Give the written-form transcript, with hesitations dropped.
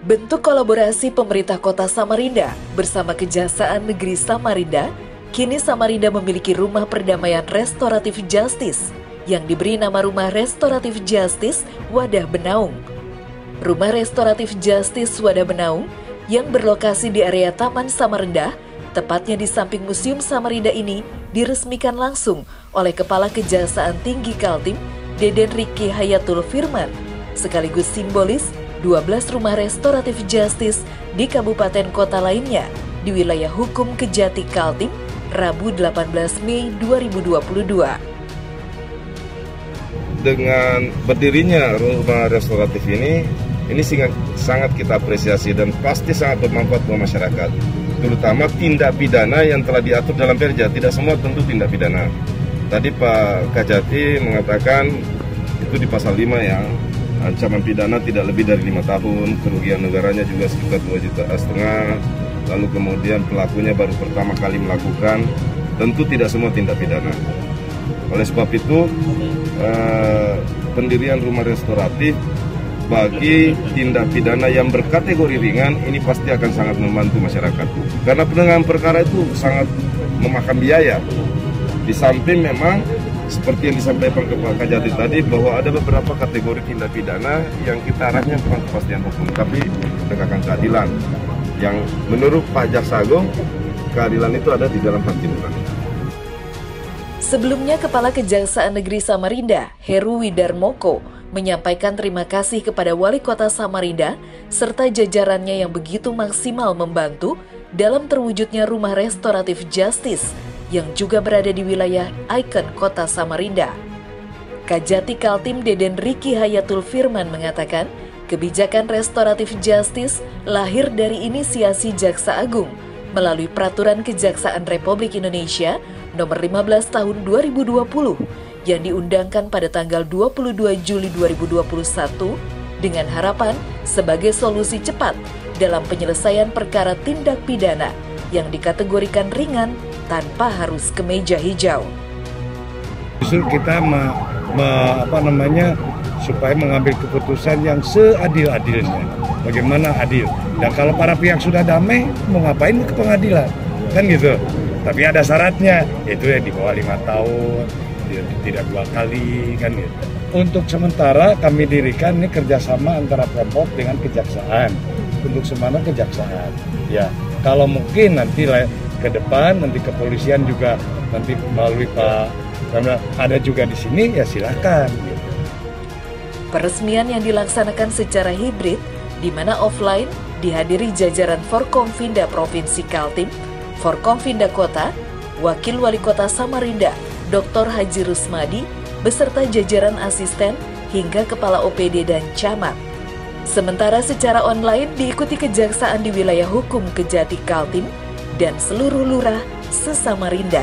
Bentuk kolaborasi pemerintah kota Samarinda bersama Kejaksaan Negeri Samarinda, kini Samarinda memiliki rumah perdamaian restoratif justice yang diberi nama Rumah Restoratif Justice Wadah Benaung. Rumah Restoratif Justice Wadah Benaung yang berlokasi di area Taman Samarinda, tepatnya di samping Museum Samarinda ini, diresmikan langsung oleh Kepala Kejaksaan Tinggi Kaltim, Deden Riki Hayatul Firman, sekaligus simbolis 12 rumah restoratif justice di kabupaten kota lainnya di wilayah hukum Kejati Kaltim, Rabu 18 Mei 2022. Dengan berdirinya rumah restoratif ini sangat kita apresiasi dan pasti sangat bermanfaat buat masyarakat, terutama tindak pidana yang telah diatur dalam Perja. Tidak semua tentu tindak pidana. Tadi Pak Kajati mengatakan itu di pasal 5 yang ancaman pidana tidak lebih dari 5 tahun, kerugian negaranya juga sekitar 2,5 juta, lalu kemudian pelakunya baru pertama kali melakukan, tentu tidak semua tindak pidana. Oleh sebab itu, pendirian rumah restoratif bagi tindak pidana yang berkategori ringan ini pasti akan sangat membantu masyarakat. Karena penanganan perkara itu sangat memakan biaya. Di samping memang seperti yang disampaikan ke Pak Kajati tadi, bahwa ada beberapa kategori tindak pidana yang kita arahnya bukan kepastian hukum, tapi penegakan keadilan. Yang menurut Pak Jaksa Agung, keadilan itu ada di dalam hati nurani. Sebelumnya, Kepala Kejaksaan Negeri Samarinda, Heru Widarmoko, menyampaikan terima kasih kepada Wali Kota Samarinda serta jajarannya yang begitu maksimal membantu dalam terwujudnya rumah restoratif justice yang juga berada di wilayah ikon kota Samarinda. Kajati Kaltim Deden Riki Hayatul Firman mengatakan, kebijakan restoratif justice lahir dari inisiasi Jaksa Agung melalui Peraturan Kejaksaan Republik Indonesia Nomor 15 Tahun 2020 yang diundangkan pada tanggal 22 Juli 2021 dengan harapan sebagai solusi cepat dalam penyelesaian perkara tindak pidana yang dikategorikan ringan tanpa harus ke meja hijau. Justru kita supaya mengambil keputusan yang seadil-adilnya. Bagaimana adil? Dan kalau para pihak sudah damai, mau ngapain ke pengadilan? Kan gitu. Tapi ada syaratnya, yaitu yang di bawah 5 tahun, tidak 2 kali, kan gitu. Untuk sementara kami dirikan ini kerjasama antara Pemprov dengan Kejaksaan. Untuk semana Kejaksaan. Ya, kalau mungkin nanti ke depan, nanti kepolisian juga nanti melalui Pak, karena ada juga di sini, ya silakan. Peresmian yang dilaksanakan secara hibrid, di mana offline dihadiri jajaran Forkompinda Provinsi Kaltim, Forkompinda Kota, Wakil Wali Kota Samarinda, Dr. Haji Rusmadi, beserta jajaran asisten hingga Kepala OPD dan Camat. Sementara secara online diikuti kejaksaan di wilayah hukum Kejati Kaltim dan seluruh lurah se-Samarinda.